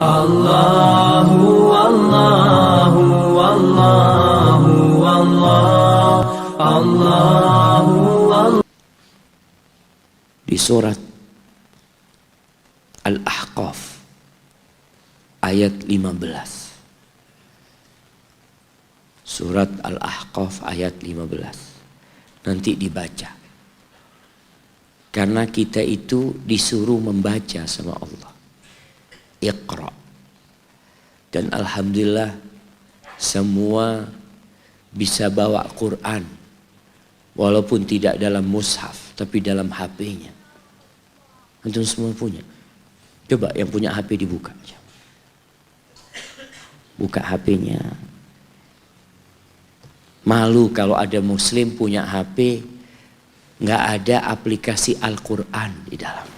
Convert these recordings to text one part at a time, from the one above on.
Allahu Allahu Allahu Allah Allahu Allah. Di surat Al-Ahqaf ayat 15. Surat Al-Ahqaf ayat 15. Nanti dibaca. Karena kita itu disuruh membaca sama Allah. Iqra. Dan alhamdulillah semua bisa bawa Quran. Walaupun tidak dalam mushaf, tapi dalam HP-nya. Antum semua punya. Coba yang punya HP dibuka. Buka HP-nya. Malu kalau ada muslim punya HP nggak ada aplikasi Al-Quran di dalam.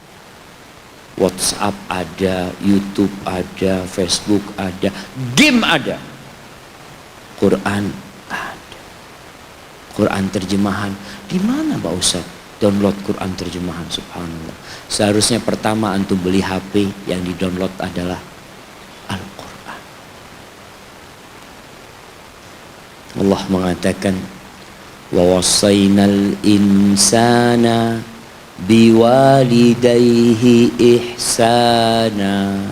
WhatsApp ada, YouTube ada, Facebook ada, game ada, Quran ada. Quran terjemahan di mana Pak Ustaz? Download Quran terjemahan, subhanallah. Seharusnya pertama antum beli HP yang di download adalah Al-Quran. Allah mengatakan wa wasainal insana biwalidayhi ihsana.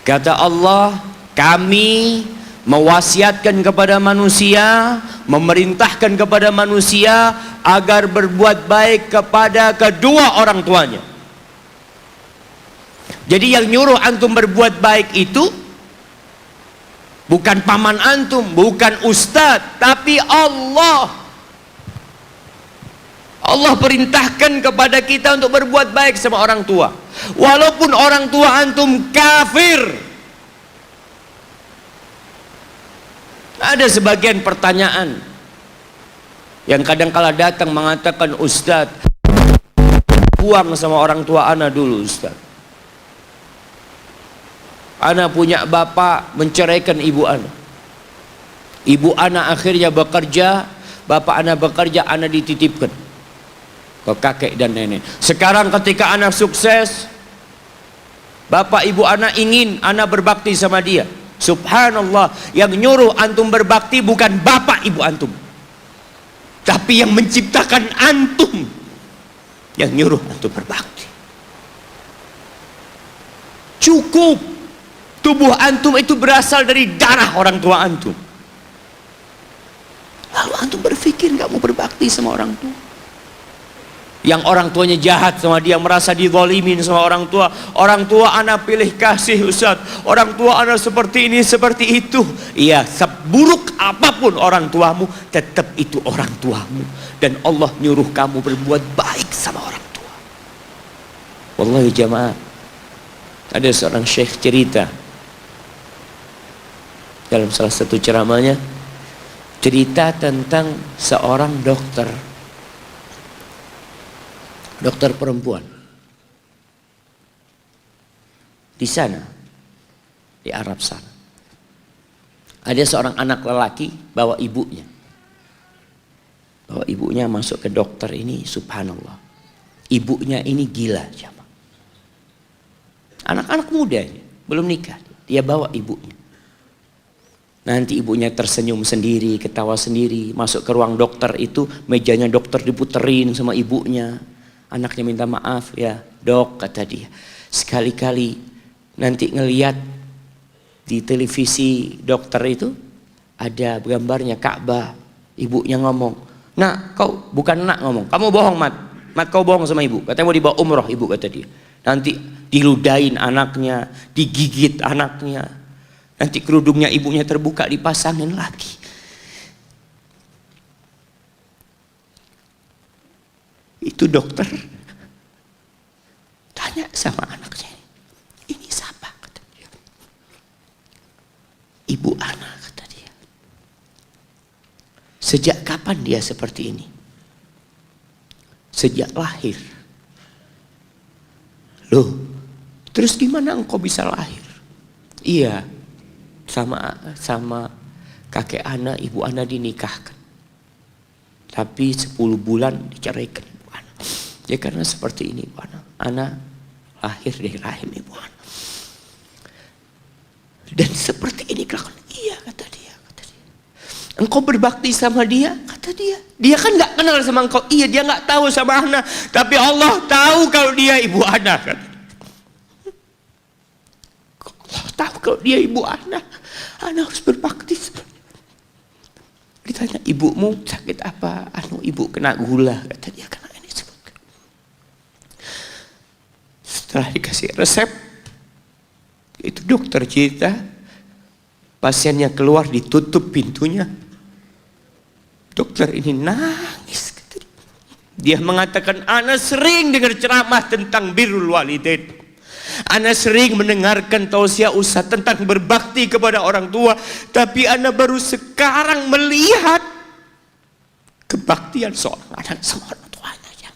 Kata Allah, kami mewasiatkan kepada manusia, memerintahkan kepada manusia agar berbuat baik kepada kedua orang tuanya. Jadi yang nyuruh antum berbuat baik itu bukan paman antum, bukan ustadz, tapi Allah. Allah perintahkan kepada kita untuk berbuat baik sama orang tua. Walaupun orang tua antum kafir. Ada sebagian pertanyaan yang kadang kala datang mengatakan, Ustadz, buang sama orang tua ana dulu Ustadz. Ana punya bapak menceraikan ibu ana. Ibu ana akhirnya bekerja, bapak ana bekerja, ana dititipkan ke kakek dan nenek. Sekarang ketika anak sukses, bapak ibu anak ingin anak berbakti sama dia. Subhanallah, yang nyuruh antum berbakti bukan bapak ibu antum, tapi yang menciptakan antum yang nyuruh antum berbakti. Cukup tubuh antum itu berasal dari darah orang tua antum. Lalu antum berpikir nggak mau berbakti sama orang tua. Yang orang tuanya jahat sama dia, merasa dizalimin sama orang tua. Orang tua anak pilih kasih Ustaz, orang tua anak seperti ini seperti itu. Iya, seburuk apapun orang tuamu, tetap itu orang tuamu. Dan Allah nyuruh kamu berbuat baik sama orang tua. Wallahi jamaah, ada seorang syekh cerita dalam salah satu ceramahnya, cerita tentang seorang dokter perempuan di sana, di Arab sana. Ada seorang anak lelaki bawa ibunya masuk ke dokter ini. Subhanallah, ibunya ini gila, anak-anak muda belum nikah, dia bawa ibunya. Nanti ibunya tersenyum sendiri, ketawa sendiri, masuk ke ruang dokter itu, mejanya dokter diputerin sama ibunya. Anaknya minta maaf, ya dok, kata dia, sekali-kali nanti ngeliat di televisi dokter itu ada gambarnya Ka'bah. Ibunya ngomong, nak kau, bukan nak ngomong, kamu bohong mat kau bohong sama ibu, katanya mau dibawa umroh ibu, kata dia. Nanti diludahin anaknya, digigit anaknya, nanti kerudungnya ibunya terbuka, dipasangin lagi. Itu dokter tanya sama anaknya, ini siapa, kata dia. Ibu anak, kata dia. Sejak kapan dia seperti ini? Sejak lahir. Loh, terus gimana engkau bisa lahir? Iya, sama kakek anak, ibu anak dinikahkan, tapi 10 bulan diceraikan. Ya karena seperti ini, anak lahir dari rahim ibu anak. Dan seperti ini kelakuan. Iya, kata dia. Engkau berbakti sama dia, kata dia. Dia kan nggak kenal sama engkau. Iya, dia nggak tahu sama Ana, tapi Allah tahu kalau dia ibu Ana, kata dia. Allah tahu kalau dia ibu Ana. Ana harus berbakti sama dia. Ditanya, ibumu sakit apa? Ibu kena gula, kata dia. Kena ini sebutkan. Setelah dikasih resep, itu dokter cerita, pasiennya keluar, ditutup pintunya. Dokter ini nangis. Dia mengatakan, ana sering dengar ceramah tentang birrul walidain. Ana sering mendengarkan tausiah ustaz tentang berbakti kepada orang tua. Tapi ana baru sekarang melihat kebaktian seorang anak sama orang tuanya.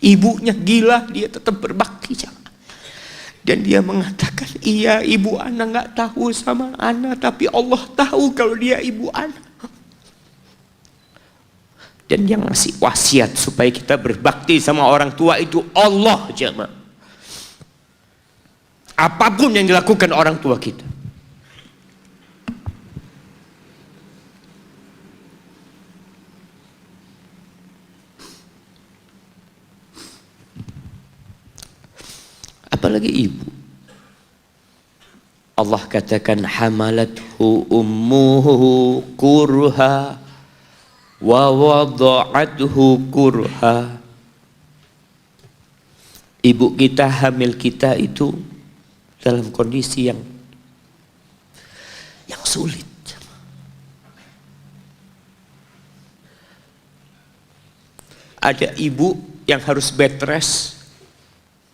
Ibunya gila, dia tetap berbakti. Dan dia mengatakan, iya, ibu ana nggak tahu sama ana, tapi Allah tahu kalau dia ibu ana. Dan yang ngasih wasiat supaya kita berbakti sama orang tua itu Allah, jemaah. Apapun yang dilakukan orang tua kita. Apalagi ibu. Allah katakan, hamalathu ummuhu kurha wa wada'athu kurha. Ibu kita, hamil kita itu dalam kondisi yang sulit. Ada ibu yang harus bed rest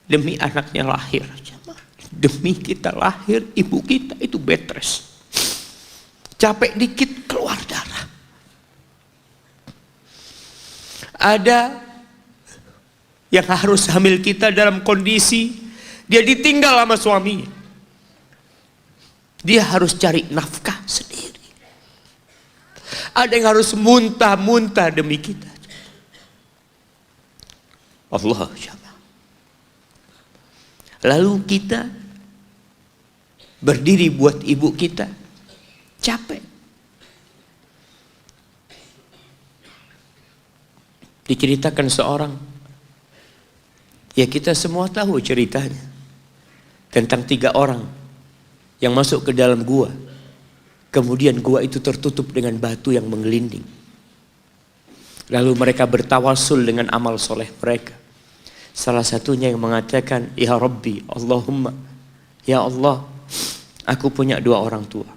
demi anaknya lahir. Demi kita lahir, ibu kita itu bed rest. Capek dikit keluar darah. Ada yang harus hamil kita dalam kondisi dia ditinggal sama suaminya. Dia harus cari nafkah sendiri. Ada yang harus muntah-muntah demi kita. Allah. Lalu kita berdiri buat ibu kita. Capek. Diceritakan seorang, ya kita semua tahu ceritanya, tentang 3 orang yang masuk ke dalam gua. Kemudian gua itu tertutup dengan batu yang menggelinding. Lalu mereka bertawasul dengan amal soleh mereka. Salah satunya yang mengatakan, ya Rabbi, Allahumma, ya Allah, aku punya 2 orang tua.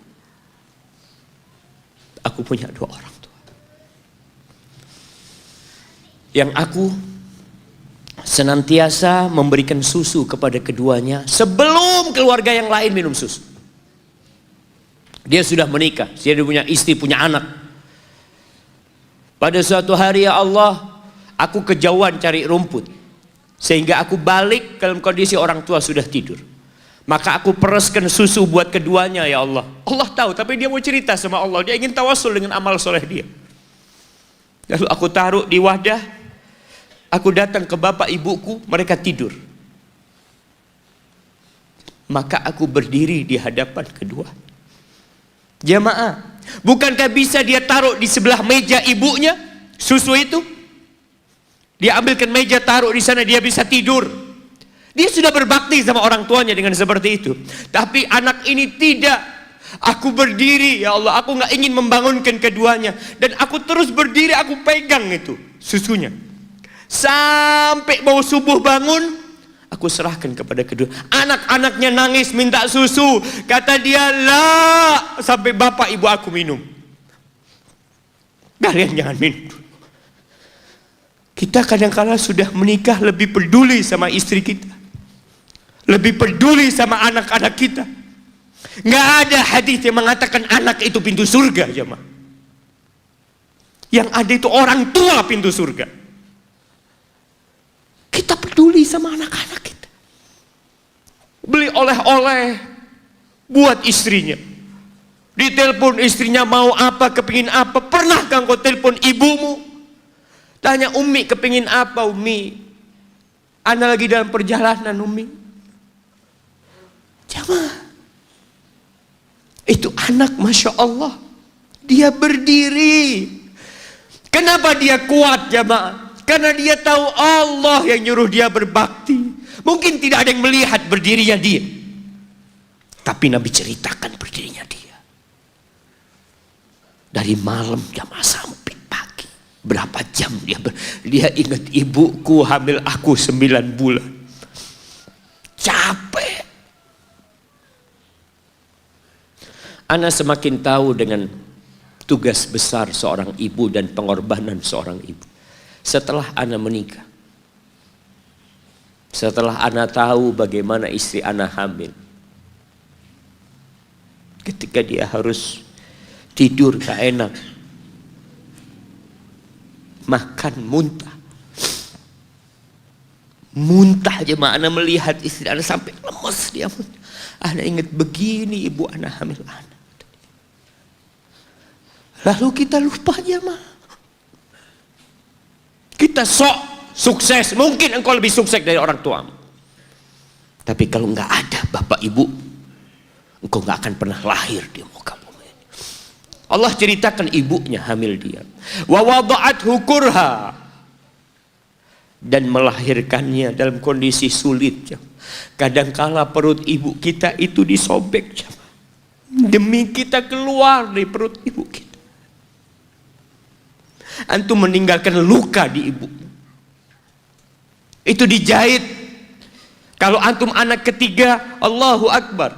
Aku punya 2 orang tua. Yang aku senantiasa memberikan susu kepada keduanya sebelum keluarga yang lain minum susu. Dia sudah menikah, dia punya istri, punya anak. Pada suatu hari, ya Allah, aku kejauhan cari rumput, sehingga aku balik dalam kondisi orang tua sudah tidur. Maka aku pereskan susu buat keduanya, ya Allah. Allah tahu, tapi dia mau cerita sama Allah. Dia ingin tawasul dengan amal soleh dia. Lalu aku taruh di wadah. Aku datang ke bapak ibuku, mereka tidur. Maka aku berdiri di hadapan kedua. Jamaah, bukankah bisa dia taruh di sebelah meja ibunya susu itu? Dia ambilkan meja, taruh di sana, dia bisa tidur. Dia sudah berbakti sama orang tuanya dengan seperti itu. Tapi anak ini tidak. Aku berdiri, ya Allah, aku nggak ingin membangunkan keduanya. Dan aku terus berdiri, aku pegang itu susunya. Sampai mau subuh bangun, aku serahkan kepada kedua. Anak-anaknya nangis minta susu. Kata dia, lah, sampai bapak ibu aku minum. Kalian jangan minum. Kita kadang-kala sudah menikah lebih peduli sama istri kita, lebih peduli sama anak-anak kita. Nggak ada hadis yang mengatakan anak itu pintu surga, jemaah. Yang ada itu orang tua pintu surga. Kita peduli sama anak-anak kita. Beli oleh-oleh buat istrinya. Ditelepon istrinya mau apa, kepingin apa. Pernahkah engkau telepon ibumu? Tanya, Umi kepingin apa, Umi? Ana lagi dalam perjalanan, Umi. Jamaah. Itu anak, Masya Allah, dia berdiri. Kenapa dia kuat, jamaah? Karena dia tahu Allah yang nyuruh dia berbakti. Mungkin tidak ada yang melihat berdirinya dia, tapi Nabi ceritakan berdirinya dia. Dari malam jamaah sampai pagi. Berapa jam dia ingat, ibuku hamil aku 9 bulan. Capek. Ana semakin tahu dengan tugas besar seorang ibu dan pengorbanan seorang ibu setelah ana menikah. Setelah ana tahu bagaimana istri ana hamil. Ketika dia harus tidur gak enak, makan muntah. Muntah aja, ana melihat istri ana sampai lemes dia muntah. Ana ingat begini ibu ana hamil ana. Lalu kita lupa jemaah. Kita sok sukses, mungkin engkau lebih sukses dari orang tuamu. Tapi kalau nggak ada bapak ibu, engkau nggak akan pernah lahir di muka bumi ini. Allah ceritakan ibunya hamil dia. Wa wada'athu kurha, dan melahirkannya dalam kondisi sulit. Kadangkala perut ibu kita itu disobek demi kita keluar dari perut ibu kita. Antum meninggalkan luka di ibu. Itu dijahit. Kalau antum anak ketiga, Allahu Akbar,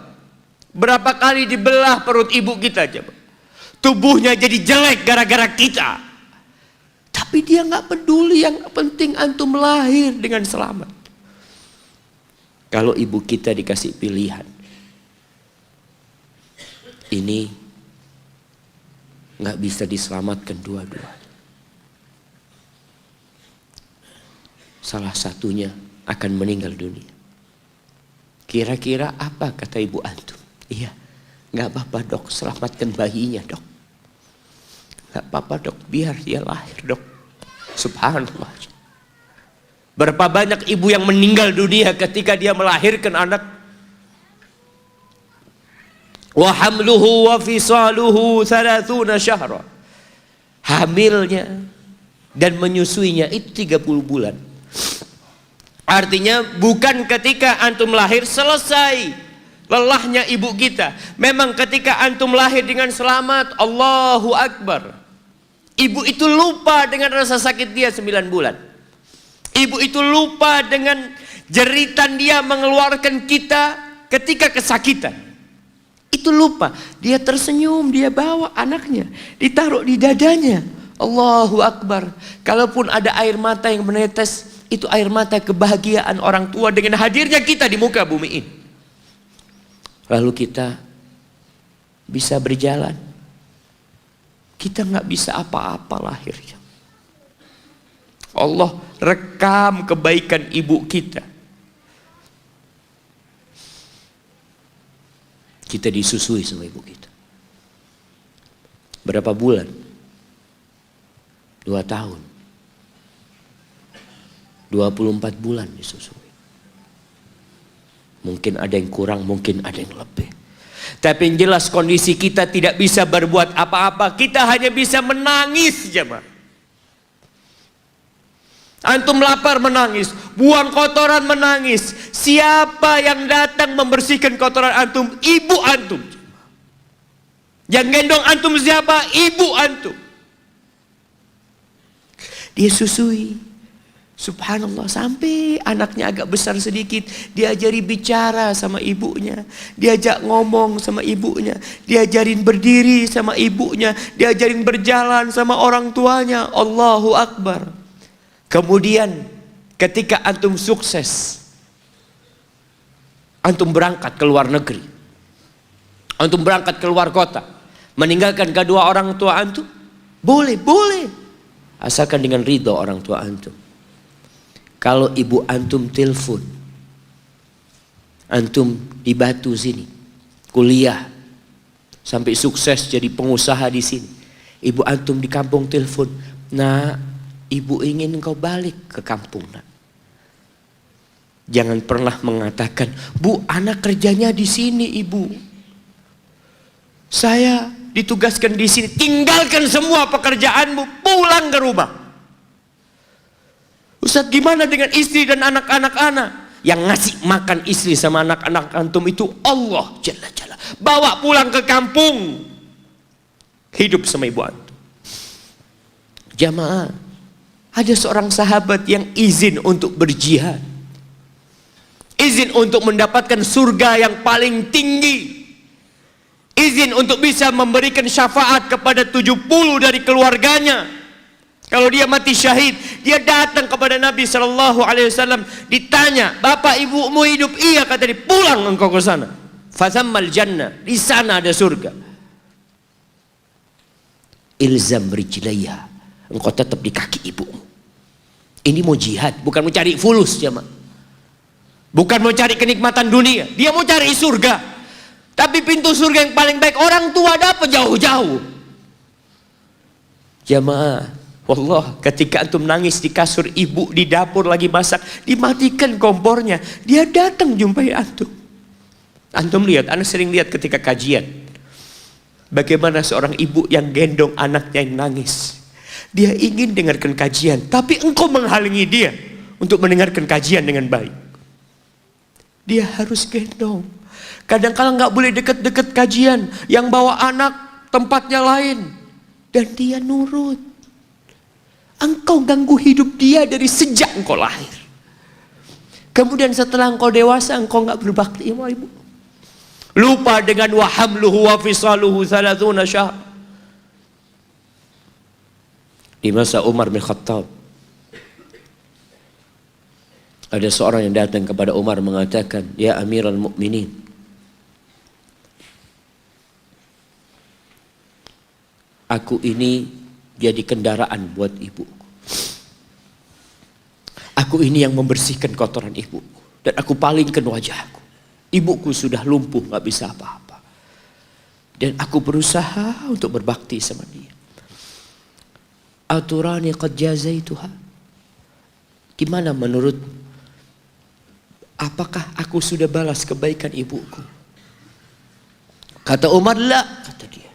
berapa kali dibelah perut ibu kita coba. Tubuhnya jadi jelek gara-gara kita. Tapi dia nggak peduli, yang penting antum lahir dengan selamat. Kalau ibu kita dikasih pilihan, ini nggak bisa diselamatkan dua-duanya. Salah satunya akan meninggal dunia. Kira-kira apa kata ibu antum? Iya, nggak apa-apa dok, selamatkan bayinya dok. Nggak apa-apa dok, biar dia lahir dok. Subhanallah. Berapa banyak ibu yang meninggal dunia ketika dia melahirkan anak. Wa hamluhu wa fisaluhu 30 syahra. Hamilnya dan menyusuinya itu 30 bulan. Artinya bukan ketika antum lahir selesai lelahnya ibu kita. Memang ketika antum lahir dengan selamat, Allahu Akbar, ibu itu lupa dengan rasa sakit dia 9 bulan. Ibu itu lupa dengan jeritan dia mengeluarkan kita ketika kesakitan. Itu lupa. Dia tersenyum, dia bawa anaknya, ditaruh di dadanya. Allahu Akbar. Kalaupun ada air mata yang menetes, itu air mata kebahagiaan orang tua dengan hadirnya kita di muka bumi ini. Lalu kita bisa berjalan. Kita nggak bisa apa-apa lahirnya. Allah rekam kebaikan ibu kita. Kita disusui sama ibu kita. Berapa bulan? 2 tahun. 24 bulan disusui. Mungkin ada yang kurang, mungkin ada yang lebih. Tapi yang jelas kondisi kita tidak bisa berbuat apa-apa. Kita hanya bisa menangis, jemaah. Antum lapar menangis, buang kotoran menangis. Siapa yang datang membersihkan kotoran antum? Ibu antum. Yang gendong antum siapa? Ibu antum. Dia susui. Subhanallah, sampai anaknya agak besar sedikit, diajari bicara sama ibunya, diajak ngomong sama ibunya, diajarin berdiri sama ibunya, diajarin berjalan sama orang tuanya. Allahu Akbar. Kemudian ketika antum sukses, antum berangkat ke luar negeri, antum berangkat ke luar kota, meninggalkan kedua orang tua antum, boleh, asalkan dengan ridho orang tua antum. Kalau ibu antum telepon, antum di Batu sini, kuliah, sampai sukses jadi pengusaha di sini. Ibu antum di kampung telepon, nah ibu ingin engkau balik ke kampung. Nak. Jangan pernah mengatakan, bu anak kerjanya di sini ibu. Saya ditugaskan di sini, tinggalkan semua pekerjaanmu, pulang ke rumah. Ustaz, gimana dengan istri dan anak-anak anak? Yang ngasih makan istri sama anak-anak antum itu Allah Jalla Jalla. Bawa pulang ke kampung, hidup sama ibu antum. Jamaah, ada seorang sahabat yang izin untuk berjihad, izin untuk mendapatkan surga yang paling tinggi, izin untuk bisa memberikan syafaat kepada 70 dari keluarganya. Kalau dia mati syahid, dia datang kepada Nabi SAW, ditanya, bapak ibumu hidup? Iya, kata dia. Pulang engkau ke sana, fathammal jannah, di sana ada surga. Ilzam rijlaiha, engkau tetap di kaki ibumu. Ini mau jihad, bukan mau cari fulus, jemaah. Bukan mau cari kenikmatan dunia, dia mau cari surga. Tapi pintu surga yang paling baik orang tua dapat jauh-jauh. Jamaah, wallah, ketika antum nangis di kasur ibu di dapur lagi masak, dimatikan kompornya, dia datang jumpai antum. Antum lihat, anak sering lihat ketika kajian, bagaimana seorang ibu yang gendong anaknya yang nangis. Dia ingin dengarkan kajian, tapi engkau menghalangi dia untuk mendengarkan kajian dengan baik. Dia harus gendong. Kadang-kadang nggak boleh deket-deket kajian, yang bawa anak tempatnya lain, dan dia nurut. Engkau ganggu hidup dia dari sejak engkau lahir. Kemudian setelah engkau dewasa, engkau nggak berbakti sama ibu. Lupa dengan wa hamluhu wa fisaluhu 30 syahr. Di masa Umar bin Khattab, ada seorang yang datang kepada Umar mengatakan, ya Amirul Mukminin, aku ini jadi kendaraan buat ibuku. Aku ini yang membersihkan kotoran ibuku, dan aku palingkan wajahku. Ibuku sudah lumpuh, gak bisa apa-apa, dan aku berusaha untuk berbakti sama dia. Aturani qad jazaituha. Gimana menurut, apakah aku sudah balas kebaikan ibuku? Kata Umar, la, kata dia.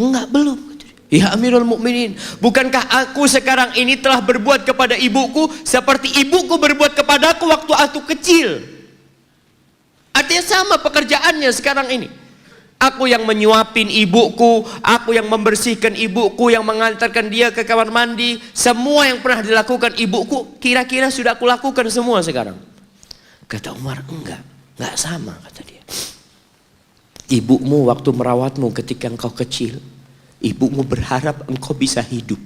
Enggak, belum. Ya Amirul Mukminin, bukankah aku sekarang ini telah berbuat kepada ibuku seperti ibuku berbuat kepadaku waktu aku kecil? Artinya sama pekerjaannya sekarang ini. Aku yang menyuapin ibuku, aku yang membersihkan ibuku, yang mengantarkan dia ke kamar mandi. Semua yang pernah dilakukan ibuku, kira-kira sudah aku lakukan semua sekarang. Kata Umar, enggak sama, kata dia. Ibumu waktu merawatmu ketika engkau kecil, ibumu berharap engkau bisa hidup.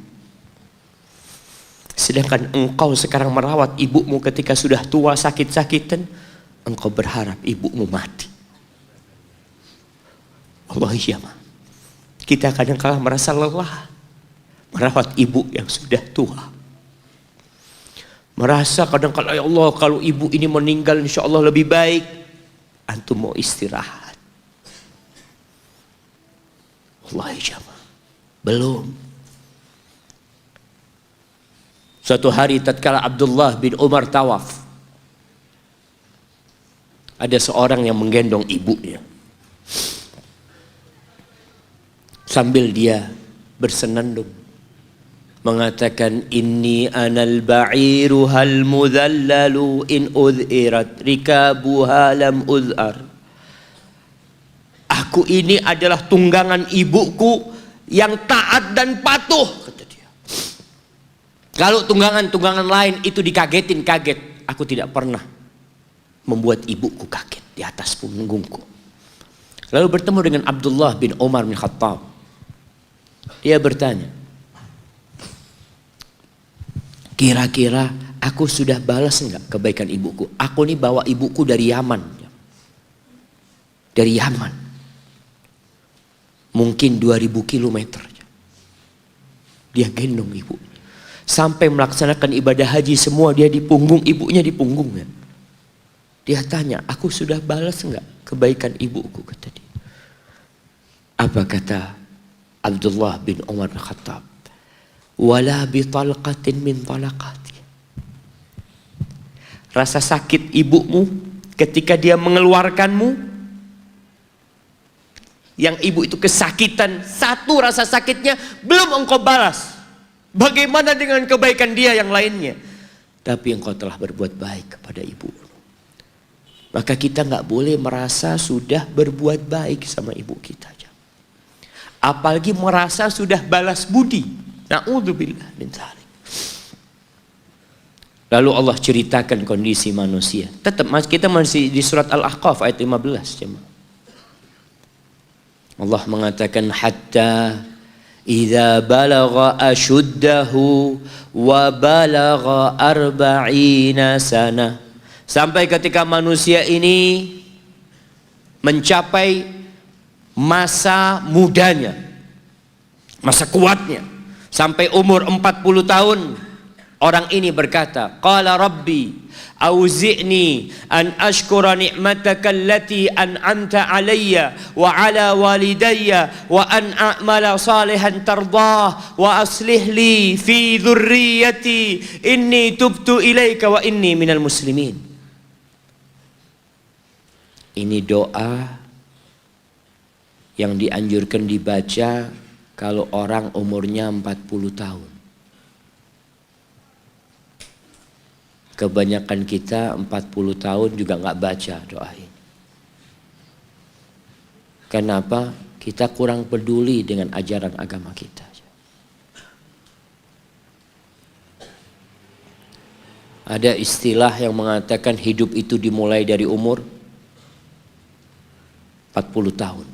Sedangkan engkau sekarang merawat ibumu ketika sudah tua sakit-sakitan, engkau berharap ibumu mati. Allah, iya, kita kadang-kadang merasa lelah merawat ibu yang sudah tua. Merasa kadang-kadang, ya Allah, kalau ibu ini meninggal insya Allah lebih baik. Antum mau istirahat. Wallahi jamaah, belum. Suatu hari tatkala Abdullah bin Umar tawaf, ada seorang yang menggendong ibunya. Sambil dia bersenandung mengatakan, inni anal ba'iru hal mudhallalu in udhirat rikabuha lam udhar. Aku ini adalah tunggangan ibuku yang taat dan patuh, kata dia. Kalau tunggangan-tunggangan lain itu dikagetin, kaget. Aku tidak pernah membuat ibuku kaget di atas punggungku. Lalu bertemu dengan Abdullah bin Umar bin Khattab. Dia bertanya, kira-kira aku sudah balas enggak kebaikan ibuku? Aku ini bawa ibuku dari Yaman. Dari Yaman. Mungkin 2000 kilometer. Dia gendong ibu. Sampai melaksanakan ibadah haji semua dia di punggung, ibunya di punggungnya. Dia tanya, aku sudah balas enggak kebaikan ibuku, kata dia. Apa kata Abdullah bin Umar bin Khattab? Wala bi talqatin min talaqati. Rasa sakit ibumu ketika dia mengeluarkanmu Yang ibu itu kesakitan, satu rasa sakitnya belum engkau balas. Bagaimana dengan kebaikan dia yang lainnya? Tapi engkau telah berbuat baik kepada ibu. Maka kita nggak boleh merasa sudah berbuat baik sama ibu kita. Apalagi merasa sudah balas budi. Na'udzubillah min dzalik. Lalu Allah ceritakan kondisi manusia. Tetap kita masih di surat Al-Ahqaf ayat 15. Jemaah. Allah mengatakan hatta idza balagha ashuddahu wa balagha arba'ina sana. Sampai ketika manusia ini mencapai masa mudanya, masa kuatnya, sampai umur 40 tahun, orang ini berkata, qala rabbi auzi'ni an ashkura ni'mataka allati an'amta alayya wa ala walidayya wa an a'mala salihan tardah wa aslih li fi dhurriyyati inni tubtu ilaika wa inni minal muslimin. Ini doa yang dianjurkan dibaca kalau orang umurnya 40 tahun. Kebanyakan kita 40 tahun juga nggak baca doa ini. Kenapa? Kita kurang peduli dengan ajaran agama kita. Ada istilah yang mengatakan hidup itu dimulai dari umur 40 tahun.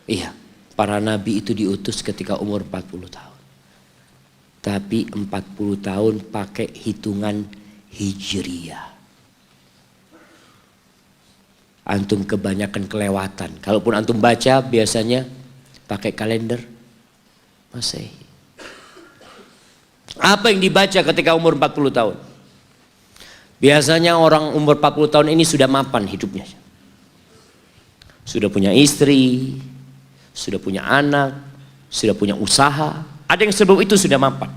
Iya, para nabi itu diutus ketika umur 40 tahun. Tapi 40 tahun pakai hitungan hijriyah. Antum kebanyakan kelewatan. Kalaupun antum baca biasanya pakai kalender Masehi. Apa yang dibaca ketika umur 40 tahun? Biasanya orang umur 40 tahun ini sudah mapan hidupnya. Sudah punya istri, sudah punya anak, sudah punya usaha. Ada yang sebelum itu sudah mapan.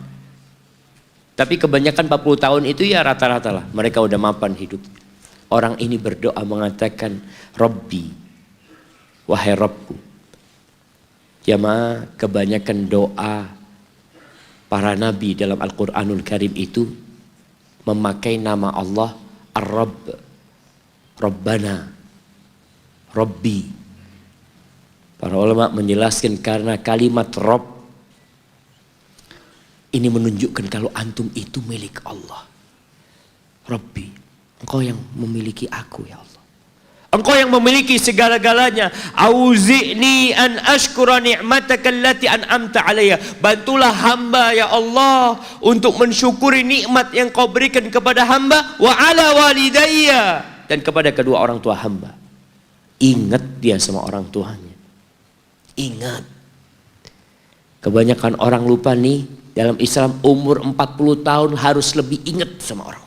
Tapi kebanyakan 40 tahun itu ya rata-rata lah. Mereka udah mapan hidup. Orang ini berdoa mengatakan, Rabbi, wahai Rabbku. Jamaah, kebanyakan doa para nabi dalam Al-Quranul Karim itu memakai nama Allah Ar-Rabb, Rabbana, Rabbi. Para ulama menjelaskan karena kalimat Rabb ini menunjukkan kalau antum itu milik Allah. Rabbi, engkau yang memiliki aku ya Allah. Engkau yang memiliki segala-galanya. Auzi'ni an ashkura ni'mataka allati an'amta alayya. Bantulah hamba ya Allah untuk mensyukuri nikmat yang kau berikan kepada hamba wa ala walidayya, dan kepada kedua orang tua hamba. Ingat dia sama orang tuanya. Ingat. Kebanyakan orang lupa nih, dalam Islam umur 40 tahun harus lebih ingat sama orang tuanya.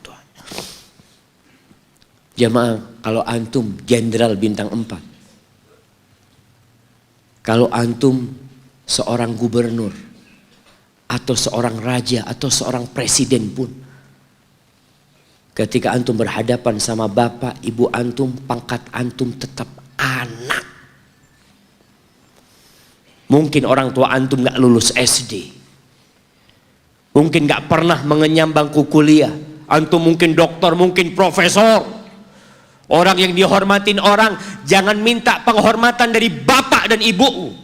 Jamaah, kalau antum jenderal bintang 4, kalau antum seorang gubernur atau seorang raja atau seorang presiden pun, ketika antum berhadapan sama bapak ibu antum, pangkat antum tetap anak. Mungkin orang tua antum gak lulus SD, mungkin gak pernah mengenyam bangku kuliah. Antum mungkin dokter, mungkin profesor, orang yang dihormatin orang. Jangan minta penghormatan dari bapak dan ibu.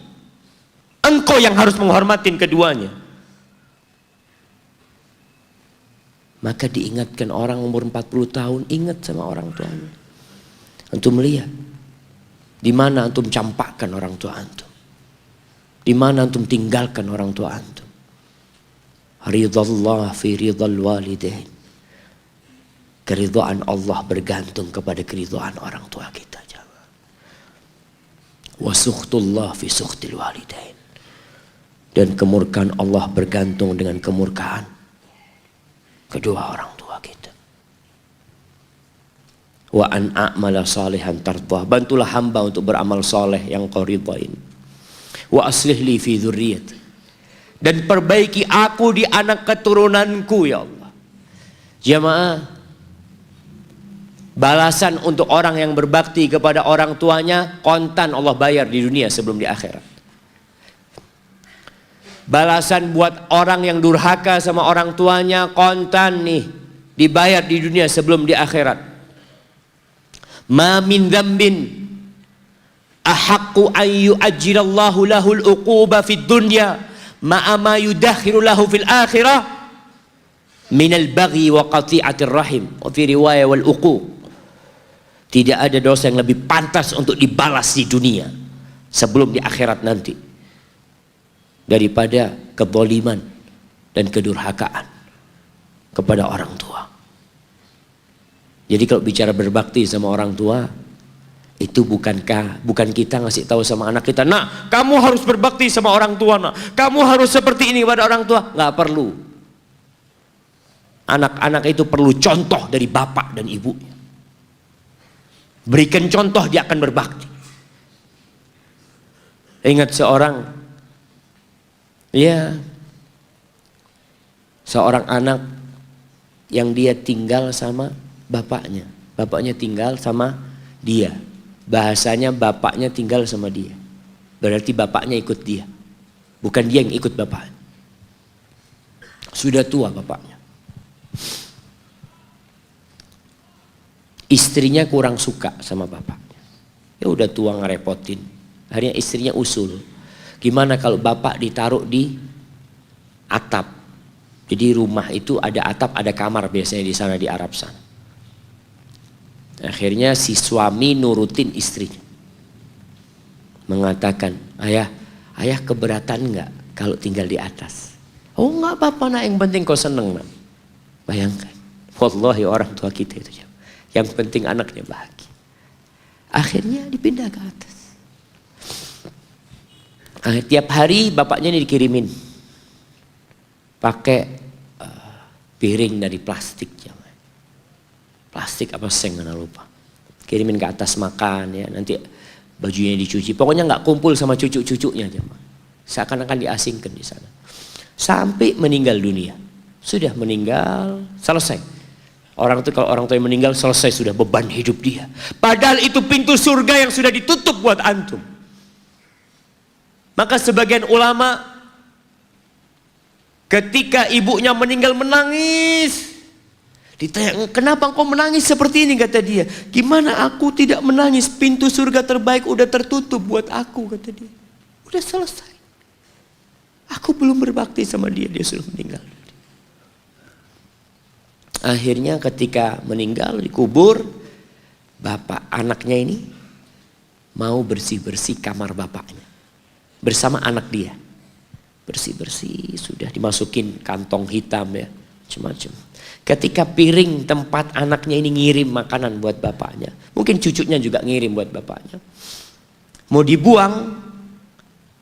Engkau yang harus menghormatin keduanya. Maka diingatkan orang umur 40 tahun, ingat sama orang tuanya. Antum lihat, di mana antum campakkan orang tua antum, di mana antum tinggalkan orang tua antum. Ridallah fi ridal walidain. Keridhaan Allah bergantung kepada keridhaan orang tua kita. Wa sukhtullah fi sukhtil walidain. Dan kemurkaan Allah bergantung dengan kemurkaan kedua orang tua kita. Wa an a'mala salihan tardah. Bantulah hamba untuk beramal saleh yang kau ridhain. Wa aslih li fi dzurriyyati. Dan perbaiki aku di anak keturunanku ya Allah. Jamaah, Balasan untuk orang yang berbakti kepada orang tuanya, kontan Allah bayar di dunia sebelum di akhirat. Balasan buat orang yang durhaka sama orang tuanya, kontan nih, dibayar di dunia sebelum di akhirat. Ma min dzambin ahaqqu an yu'ajjilallahu lahul uquba fid dunya ma'a ma yudakhiru lahu fil akhirah minal baghi wa qati'atir rahim wa fi riwayah wal uquq. Tidak ada dosa yang lebih pantas untuk dibalas di dunia sebelum di akhirat nanti daripada kezaliman dan kedurhakaan kepada orang tua. Jadi kalau bicara berbakti sama orang tua, itu bukan kita ngasih tahu sama anak kita, "Nak, kamu harus berbakti sama orang tua, nak. Kamu harus seperti ini pada orang tua." Nggak perlu. Anak-anak itu perlu contoh dari bapak dan ibunya. Berikan contoh, dia akan berbakti. Ingat seorang anak yang dia tinggal sama bapaknya. Bapaknya tinggal sama dia. Bahasanya bapaknya tinggal sama dia. Berarti bapaknya ikut dia. Bukan dia yang ikut bapaknya. Sudah tua bapaknya. Istrinya kurang suka sama bapaknya. Ya udah tua ngerepotin. Akhirnya istrinya usul, gimana kalau bapak ditaruh di atap. Jadi rumah itu ada atap, ada kamar biasanya di sana di Arab sana. Akhirnya si suami nurutin istrinya. Mengatakan, ayah keberatan nggak kalau tinggal di atas? Oh nggak apa-apa nak, yang penting kau seneng nak. Bayangkan, wallahi orang tua kita itu. Yang penting anaknya bahagia. Akhirnya dipindah ke atas. Tiap hari bapaknya ini dikirimin pakai piring dari plastik. Plastik apa seng, nggak lupa. Kirimin ke atas makan ya. Nanti bajunya dicuci. Pokoknya nggak kumpul sama cucu-cucunya aja. Seakan-akan diasingkan di sana. Sampai meninggal dunia. Sudah meninggal, selesai. Orang itu kalau orang tua yang meninggal selesai, sudah beban hidup dia. Padahal itu pintu surga yang sudah ditutup buat antum. Maka sebagian ulama ketika ibunya meninggal menangis. Ditanya, kenapa engkau menangis seperti ini, kata dia. Gimana aku tidak menangis, pintu surga terbaik udah tertutup buat aku, kata dia. Udah selesai. Aku belum berbakti sama dia, dia sudah meninggal. Akhirnya ketika meninggal dikubur, bapak anaknya ini mau bersih-bersih kamar bapaknya bersama anak dia. Bersih-bersih, sudah dimasukin kantong hitam ya, macam-macam. Ketika piring tempat anaknya ini ngirim makanan buat bapaknya, mungkin cucunya juga ngirim buat bapaknya, mau dibuang,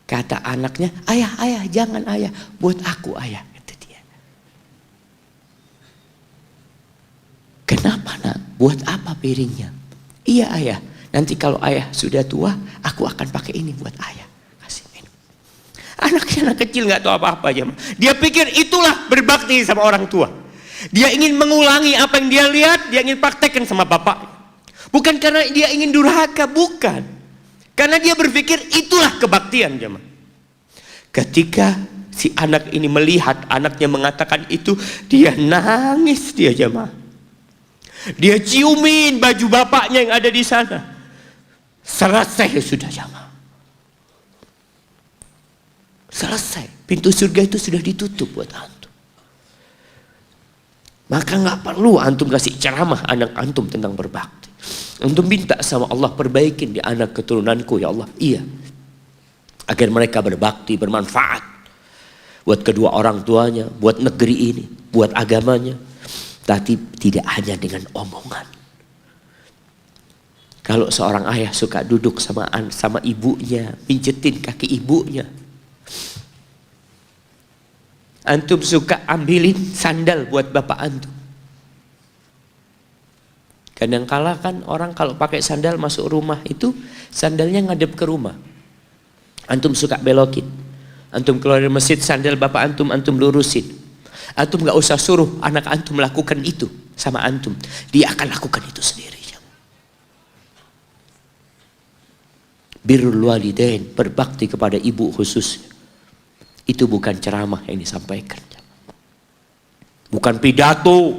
kata anaknya, ayah jangan ayah, buat aku ayah. Kenapa nak? Buat apa piringnya? Iya ayah, nanti kalau ayah sudah tua, aku akan pakai ini buat ayah. Kasih minum. Anak kecil nggak tahu apa-apa aja. Dia pikir itulah berbakti sama orang tua. Dia ingin mengulangi apa yang dia lihat, dia ingin praktekkan sama bapak. Bukan karena dia ingin durhaka, bukan. Karena dia berpikir itulah kebaktian jemaah. Ketika si anak ini melihat anaknya mengatakan itu, dia nangis dia jemaah. Dia ciumin baju bapaknya yang ada di sana. Selesai sudah jamaah. Selesai. Pintu surga itu sudah ditutup buat antum. Maka nggak perlu antum kasih ceramah anak antum tentang berbakti. Antum minta sama Allah, perbaikin di anak keturunanku ya Allah. Iya. Agar mereka berbakti, bermanfaat. Buat kedua orang tuanya, buat negeri ini, buat agamanya. Tapi tidak hanya dengan omongan. Kalau seorang ayah suka duduk sama ibunya, pijetin kaki ibunya. Antum suka ambilin sandal buat bapak antum. Kadangkala kan orang kalau pakai sandal masuk rumah itu sandalnya ngadep ke rumah. Antum suka belokin. Antum keluar dari masjid, sandal bapak antum lurusin. Antum gak usah suruh anak antum melakukan itu sama antum. Dia akan lakukan itu sendiri. Birrul walidain, berbakti kepada ibu khususnya. Itu bukan ceramah yang disampaikan. Bukan pidato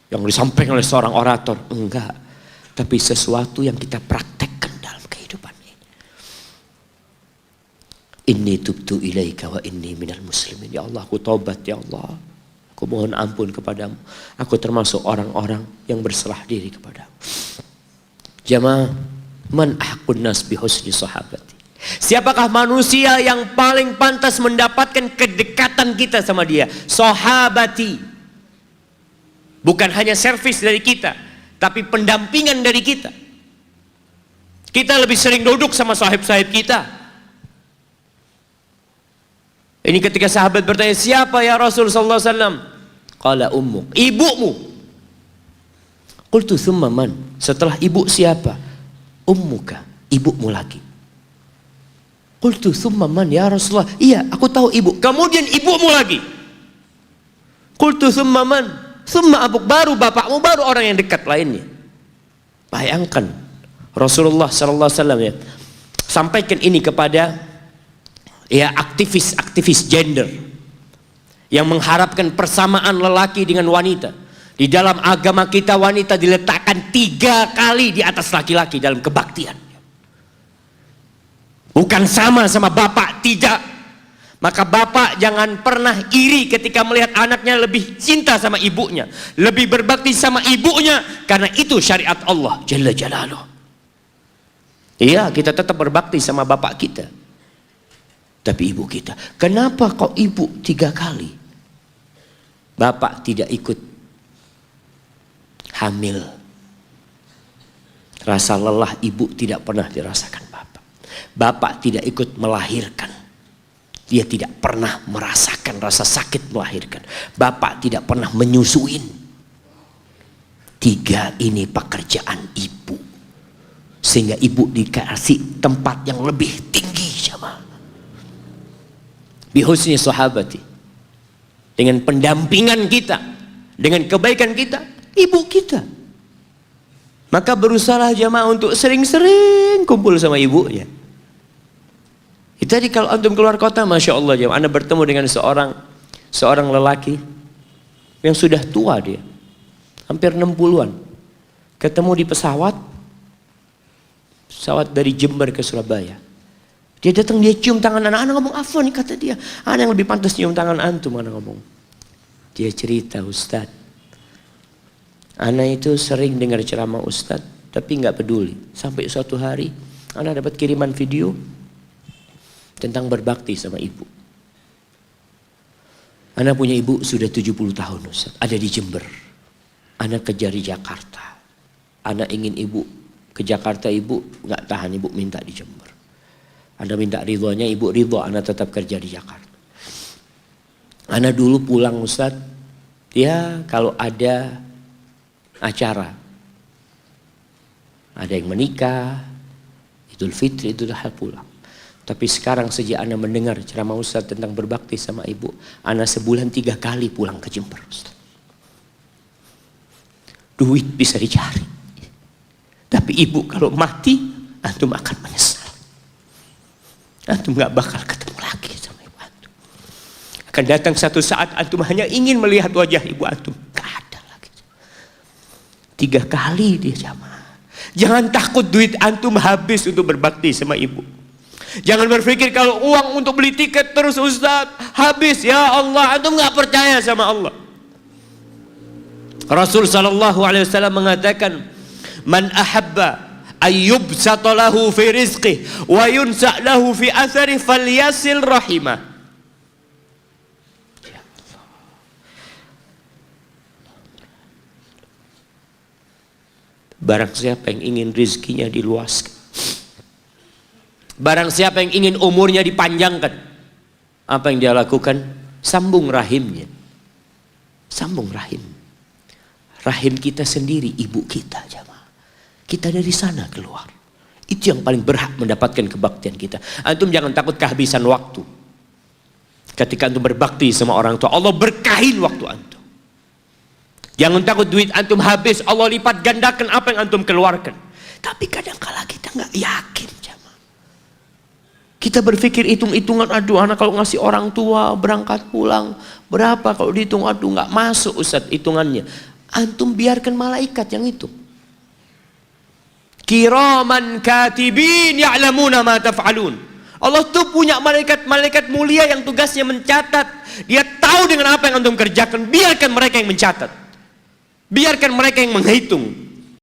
yang disampaikan oleh seorang orator. Enggak. Tapi sesuatu yang kita praktekkan dalam kehidupan ini. Inni tubtu ilaika wa inni minal muslimin. Ya Allah, aku taubat ya Allah. Aku mohon ampun kepadamu. Aku termasuk orang-orang yang berserah diri kepadamu. Jamaah, man ahqun nas bi husni sahabati. Siapakah manusia yang paling pantas mendapatkan kedekatan kita sama dia? Sahabati. Bukan hanya servis dari kita, tapi pendampingan dari kita. Kita lebih sering duduk sama sahib-sahib kita. Ini ketika sahabat bertanya, siapa ya Rasul sallallahu alaihi wasallam? Qala ummuk, ibumu. Qultu thumma man? Setelah ibu siapa? Ummuka, ibumu lagi. Qultu thumma man ya Rasulullah? Iya, aku tahu ibu. Kemudian ibumu lagi. Qultu thumma man? Thumma abuk, baru bapakmu, baru orang yang dekat lainnya. Bayangkan Rasulullah sallallahu alaihi wasallam ya, sampaikan ini kepada ya aktivis gender yang mengharapkan persamaan lelaki dengan wanita. Di dalam agama kita wanita diletakkan 3 kali di atas laki-laki dalam kebaktian. Bukan sama bapak, tidak. Maka bapak jangan pernah iri ketika melihat anaknya lebih cinta sama ibunya, lebih berbakti sama ibunya, karena itu syariat Allah Jalla Jalaluh. Iya, kita tetap berbakti sama bapak kita. Tapi ibu kita, kenapa kok ibu 3 kali? Bapak tidak ikut hamil. Rasa lelah ibu tidak pernah dirasakan bapak. Bapak tidak ikut melahirkan. Dia tidak pernah merasakan rasa sakit melahirkan. Bapak tidak pernah menyusuin. 3 ini pekerjaan ibu. Sehingga ibu dikasih tempat yang lebih tinggi sama. Bihusni sahabati. Dengan pendampingan kita, dengan kebaikan kita, ibu kita. Maka berusaha jamaah untuk sering-sering kumpul sama ibunya. Tadi kalau antum keluar kota, masya Allah jamaah, anda bertemu dengan seorang lelaki yang sudah tua, dia hampir 60-an, ketemu di pesawat dari Jember ke Surabaya. Dia datang, dia cium tangan anak ngomong, "Afwan," kata dia, "anak yang lebih pantas cium tangan antum," anak ngomong. Dia cerita, "Ustaz, anak itu sering dengar ceramah Ustaz, tapi nggak peduli. Sampai suatu hari, anak dapat kiriman video tentang berbakti sama ibu. Anak punya ibu sudah 70 tahun Ustaz, ada di Jember. Anak kejar di Jakarta. Anak ingin ibu ke Jakarta, ibu nggak tahan, ibu minta di Jember. Anda minta ridhonya, ibu ridho, anak tetap kerja di Jakarta. Anak dulu pulang Ustaz, ya kalau ada acara, ada yang menikah, Idul Fitri, Idul Adha pulang. Tapi sekarang sejak anak mendengar ceramah Ustaz tentang berbakti sama ibu, anak sebulan 3 kali pulang ke Jember Ustaz. Duit bisa dicari, tapi ibu kalau mati, antum akan menyesal. Antum gak bakal ketemu lagi sama ibu antum. Akan datang satu saat antum hanya ingin melihat wajah ibu antum, gak ada lagi. 3 kali dia jamaah. Jangan takut duit antum habis untuk berbakti sama ibu. Jangan berpikir kalau uang untuk beli tiket terus Ustaz habis, ya Allah, antum nggak percaya sama Allah. Rasul sallallahu alaihi wasallam mengatakan, "Man ahabba ayyubsata lahu fi rizqihi wa yunsa lahu fi athari falyasil rahimah." Barang siapa yang ingin rizkinya diluaskan, barang siapa yang ingin umurnya dipanjangkan, apa yang dia lakukan? Sambung rahimnya. Sambung rahim. Rahim kita sendiri, ibu kita jamaah. Kita dari sana keluar. Itu yang paling berhak mendapatkan kebaktian kita. Antum jangan takut kehabisan waktu. Ketika antum berbakti sama orang tua, Allah berkahin waktu antum. Jangan takut duit antum habis, Allah lipat gandakan apa yang antum keluarkan. Tapi kadang kala kita nggak yakin jamaah. Kita berpikir hitung-hitungan, aduh anak kalau ngasih orang tua berangkat pulang berapa, kalau dihitung aduh nggak masuk Ustaz hitungannya. Antum biarkan malaikat yang hitung. Kiraman katibin ya'lamuna ma taf'alun. Allah tuh punya malaikat mulia yang tugasnya mencatat. Dia tahu dengan apa yang antum kerjakan. Biarkan mereka yang mencatat. Biarkan mereka yang menghitung.